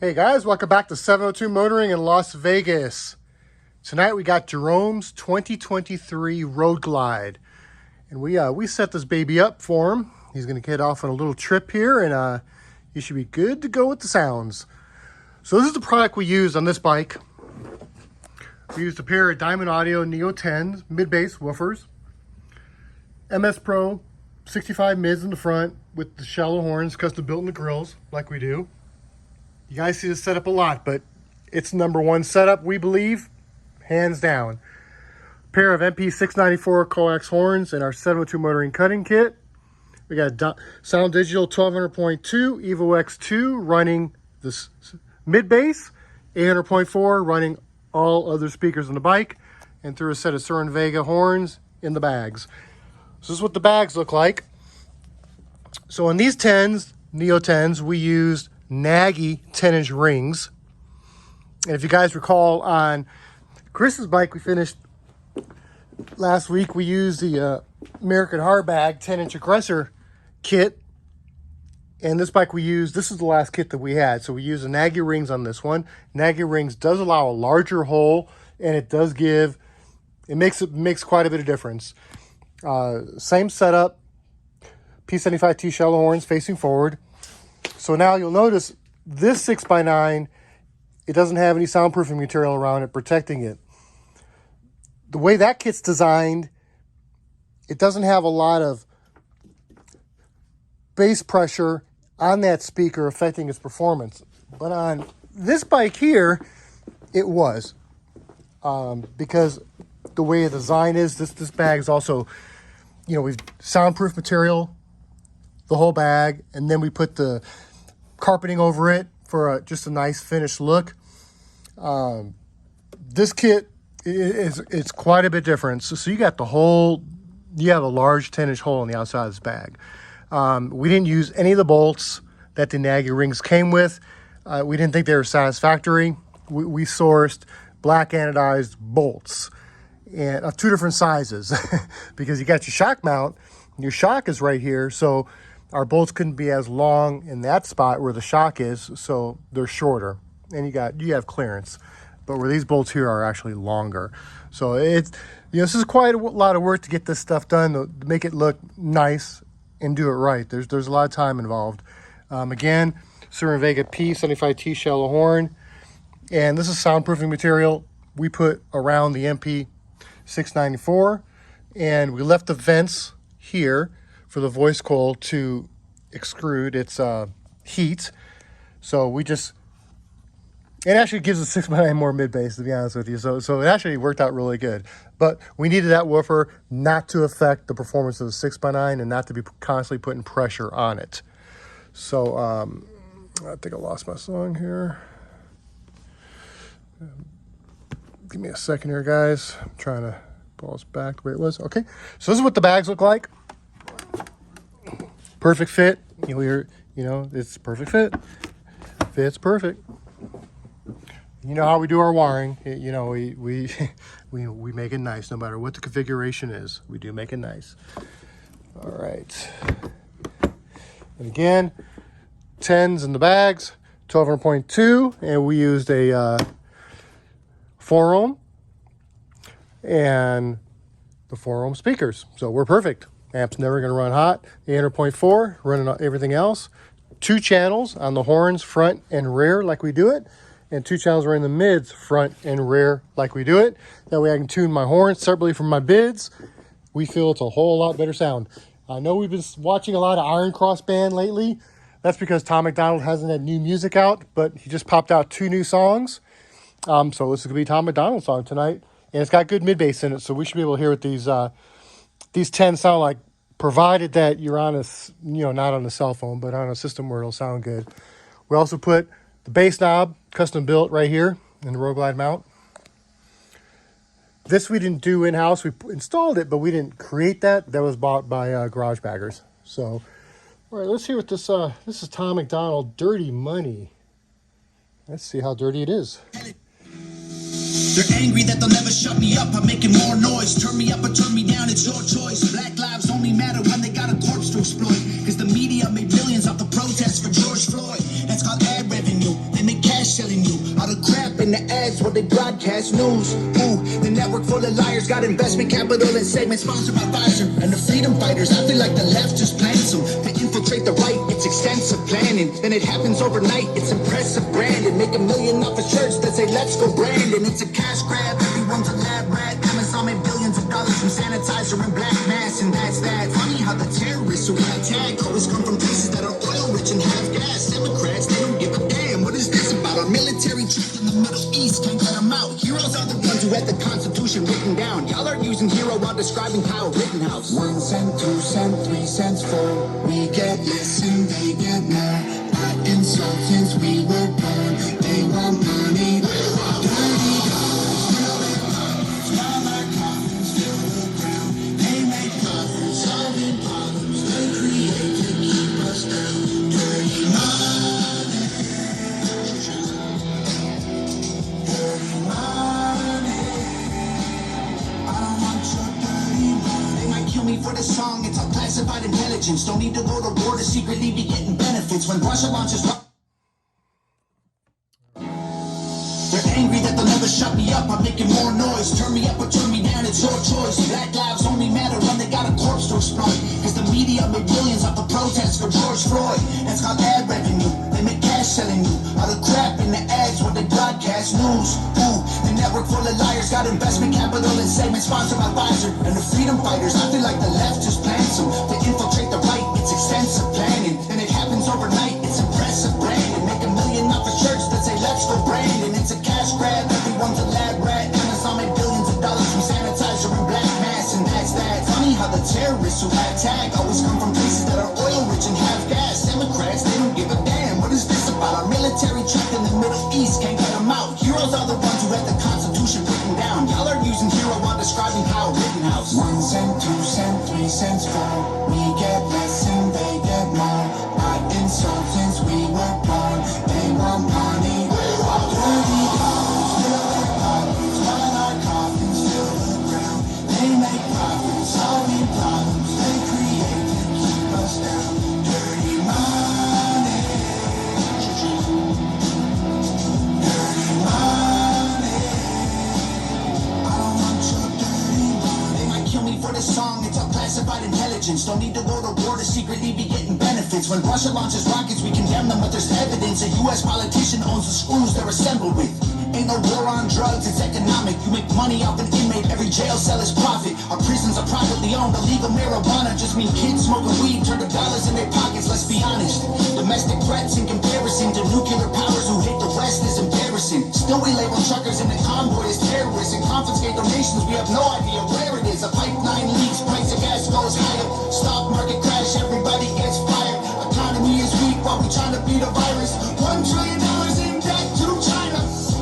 Hey guys, welcome back to 702 Motoring in Las Vegas. Tonight we got Jerome's 2023 Road Glide. And we set this baby up for him. He's going to get off on a little trip here and he should be good to go with the sounds. So this is the product we used on this bike. We used a pair of Diamond Audio Neo 10s, mid-bass woofers. MS Pro 65 mids in the front with the shallow horns custom built in the grills like we do. You guys see this setup a lot, but it's number one setup, we believe, hands down. Pair of MP 694 coax horns in our 702 Motoring cutting kit. We got Sound Digital 1200.2 Evo X2 running this mid-bass, 800.4 running all other speakers on the bike, and through a set of Surin Vega horns in the bags. So this is what the bags look like. So on these 10s, Neo 10s, we used Nagy 10-inch rings. And if you guys recall, on Chris's bike we finished last week, we used the American Hardbag 10-inch aggressor kit. And this bike this is the last kit that we had. So we used the Nagy rings on this one. Nagy rings does allow a larger hole, and it makes quite a bit of difference. Same setup, P75T shallow horns facing forward. So now you'll notice this 6x9, it doesn't have any soundproofing material around it protecting it. The way that kit's designed, it doesn't have a lot of bass pressure on that speaker affecting its performance. But on this bike here, it was. Because the way the design is, this bag is also, we've soundproof material, the whole bag, and then we put the carpeting over it for just a nice finished look. This kit it's quite a bit different. So you got you have a large 10-inch hole on the outside of this bag. We didn't use any of the bolts that the Nagy rings came with. We didn't think they were satisfactory. We sourced black anodized bolts and of two different sizes because you got your shock mount. Your shock is right here, so our bolts couldn't be as long in that spot where the shock is, so they're shorter. And you have clearance. But where these bolts here are actually longer. So it's, this is quite a lot of work to get this stuff done, to make it look nice and do it right. There's a lot of time involved. Again, Surin Vega P75T shallow horn. And this is soundproofing material we put around the MP 694. And we left the vents here for the voice coil to extrude its heat. So it actually gives the 6x9 more mid-bass, to be honest with you. So it actually worked out really good. But we needed that woofer not to affect the performance of the 6x9 and not to be constantly putting pressure on it. So I think I lost my song here. Give me a second here, guys. I'm trying to pull us back where it was. Okay, so this is what the bags look like. Perfect fit. It's perfect fit. Fits perfect. You know how we do our wiring. We make it nice no matter what the configuration is. We do make it nice. All right. And again, 10s in the bags, 1200.2, and we used a 4 ohm and the 4 ohm speakers. So we're perfect. Amp's never going to run hot. 800.4 running everything else. 2 channels on the horns, front and rear, like we do it. And 2 channels running the mids, front and rear, like we do it. That way I can tune my horns separately from my bids. We feel it's a whole lot better sound. I know we've been watching a lot of Iron Cross Band lately. That's because Tom MacDonald hasn't had new music out, but he just popped out 2 new songs. So this is going to be Tom MacDonald's song tonight. And it's got good mid-bass in it, so we should be able to hear what these 10 sound like, provided that you're on not on a cell phone, but on a system where it'll sound good. We also put the bass knob, custom built right here in the Road Glide mount. This we didn't do in-house. We installed it, but we didn't create that. That was bought by Garage Baggers. So, all right, let's hear what this is Tom MacDonald, Dirty Money. Let's see how dirty it is. They're angry that they'll never shut me up. I'm making more noise. Turn me up or turn me down, it's your choice. Black lives only matter when they got a corpse to exploit. Cause the media made millions off the protests for George Floyd. That's called ad revenue. They make cash in the ads while they broadcast news. Ooh, the network full of liars got investment capital and segments sponsored by Pfizer. And the freedom fighters, I feel like the left just plans them to infiltrate the right. It's extensive planning, then it happens overnight. It's impressive branding, make $1 million off a church that say let's go Brandon. It's a cash grab, everyone's a lab rat. Amazon made billions of dollars from sanitizer and black mass, and that's that. Funny how the terrorists who got tagged always come from places that are oil rich and have gas. Democrats, they don't give a damn. What is this about? Our military trapped in the Middle East, can't cut them out. Heroes are the ones who had the Constitution written down. Y'all are using hero while describing Kyle Rittenhouse. 1 cent, 2 cent, 3 cents, 4. We get less and they get more. By insultants we were born. They want money. Dirty dollars, fill their pockets. While our coffins fill the ground. They make profits, solving problems they create to keep us down. Dirty money. Dirty money. I don't want your dirty money. They might kill me for the song. It's all classified intelligence. Don't need to go to war to secretly be getting benefits. When Russia launches... They're angry that they'll never shut me up. I'm making more noise. Turn me up or turn me down, it's your choice. Black lives only matter when they got a corpse to exploit. Cause the media made millions off the protests for George Floyd. That's called ad revenue. They make cash selling you all the crap in the ads when they broadcast news. Ooh, the network full of liars got investment capital and segments sponsored by Pfizer. And the freedom fighters, I feel like the left just plans them to infiltrate the right. It's extensive planning, and it happens overnight. It's impressive branding, make $1 million off a church that say let's go Brandon. It's a cash grab, everyone's a lab rat. Amazon made billions of dollars from sanitizer and black mass, and that's that. Funny how the terrorists who had tagged always come from places that are oil rich and have gas. Democrats, they don't give a damn. What is this about? Our military trapped in the Middle East, can't cut them out. Heroes are the ones who had the Constitution written down. Y'all are using hero while describing Kyle Rittenhouse. 1 cent, 2 cent, 3 cents, 4. We get less and they get more. By insultants we were born. They want money. Dirty dollars fill their pockets while our coffins fill the ground. They make profits, solving problems they create to keep us down. Dirty money. Dirty money. I don't want your dirty money. They might kill me for the song, it's all classified intelligence. Don't need to go to war to secretly be getting benefits. When Russia launches rockets, we condemn them, but there's evidence. A U.S. politician owns the screws they're assembled with. Ain't no war on drugs, it's economic. You make money off an inmate, every jail cell is profit. Our prisons are privately owned, illegal marijuana just mean kids smoking weed, turn the dollars in their pockets, let's be honest. Domestic threats in comparison to nuclear powers who hate the West is embarrassing. Still we label truckers in the convoy as terrorists and confiscate donations, we have no idea where it is. A pipeline leaks, price of gas goes higher. Stock market crash, everybody gets fired. Economy is weak while we trying to beat a virus. $1 trillion in debt to China.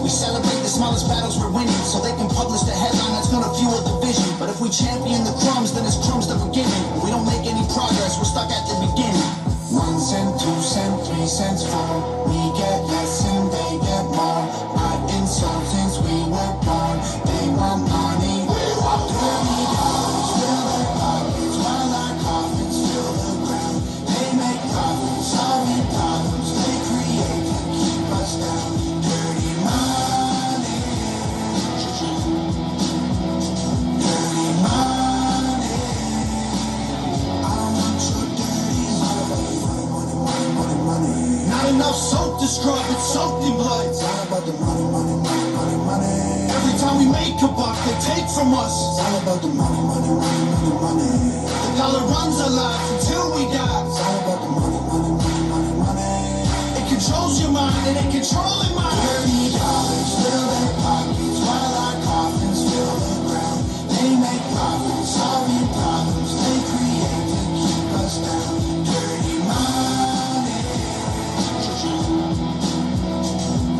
We celebrate the smallest battles we're winning, so they can publish the headline that's gonna fuel the vision. But if we champion the crumbs, then it's crumbs to beginning. We don't make any progress, we're stuck at the beginning. 1 cent, 2 cent, 3 cents, 4. We get less and they get more. By insultants we were born. They want money. Dirty dollars fill their pockets while our coffins fill the ground. They make profits, solving problems they create to keep us down. Dirty money. Dirty money. I don't want your dirty money. Money, money, money. Not enough soap to scrub, it's soaked in blood. It's all about the money, money, money, money, money. Every time we make a buck, they take from us. It's all about the money, money, money, money, money. The dollar runs our lives until we die. It's all about the money, money, money, money, money. It controls your mind and it controlling mine. Dirty dollars fill their pockets while our coffins fill the ground. They make profits, solving problems they create to keep us down. Dirty money.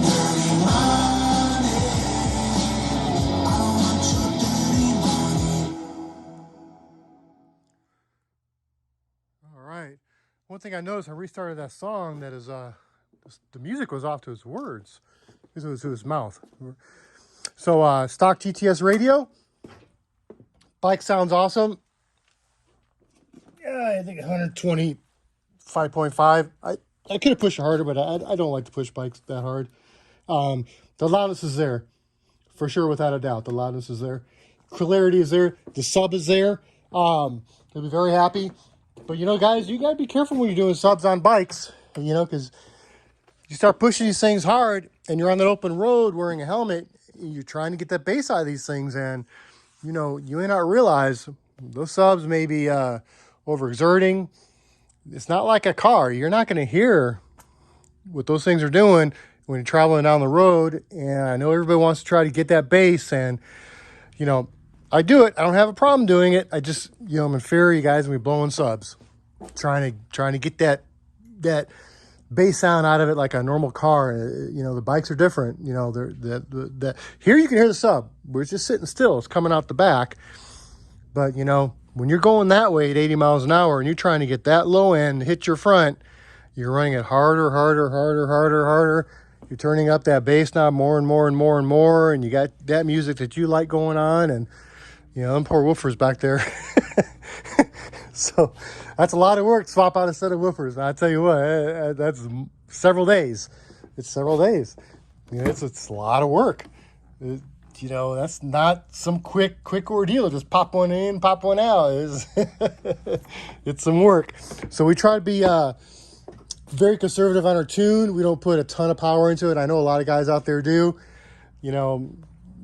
Dirty money. I don't want your dirty money. All right. One thing I noticed when I restarted that song that is the music was off to his words. It was to his mouth. So stock TTS radio. Bike sounds awesome. Yeah, I think 125.5. I could have pushed harder, but I don't like to push bikes that hard. The loudness is there, for sure, without a doubt. The loudness is there. Clarity is there. The sub is there. They'll be very happy. But, you know, guys, you got to be careful when you're doing subs on bikes, you know, because you start pushing these things hard and you're on that open road wearing a helmet. You're trying to get that bass out of these things. And, you know, you may not realize those subs may be overexerting. It's not like a car. You're not going to hear what those things are doing when you're traveling down the road. And I know everybody wants to try to get that bass, and, you know, I do it. I don't have a problem doing it. I just, you know, I'm in fear of you guys and we blowing subs, trying to get that bass sound out of it like a normal car. You know, the bikes are different. You know, here you can hear the sub. We're just sitting still. It's coming out the back. But, you know, when you're going that way at 80 miles an hour and you're trying to get that low end, hit your front, you're running it harder. You're turning up that bass knob more and more. And you got that music that you like going on. And, you know, them poor woofers back there. So that's a lot of work to swap out a set of woofers. And I tell you what, that's several days. It's several days. You know, it's a lot of work. You know, that's not some quick ordeal. Just pop one in, pop one out. It's some work. So we try to be very conservative on our tune. We don't put a ton of power into it. I know a lot of guys out there do. You know,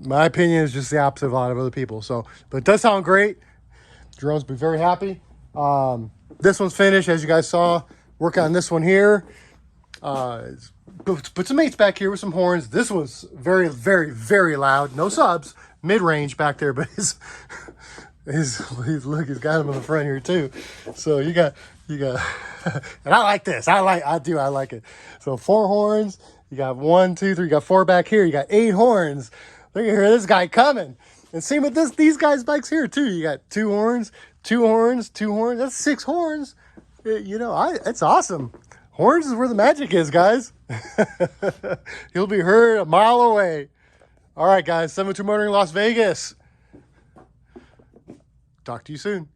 my opinion is just the opposite of a lot of other people. So, but it does sound great. Jerome's be very happy. This one's finished, as you guys saw. Work on this one here. Put some mates back here with some horns. This one's very loud. No subs, mid-range back there, but his look, he's got him in the front here too. So you got, and I like this. I like it. So 4 horns. You got 1, 2, 3. You got 4 back here. You got 8 horns. Look at here, this guy coming. And same with these guys' bikes here too. You got 2 horns, 2 horns, 2 horns. That's 6 horns. You know, it's awesome. Horns is where the magic is, guys. He'll be heard a mile away. All right, guys. 702 Motoring Las Vegas. Talk to you soon.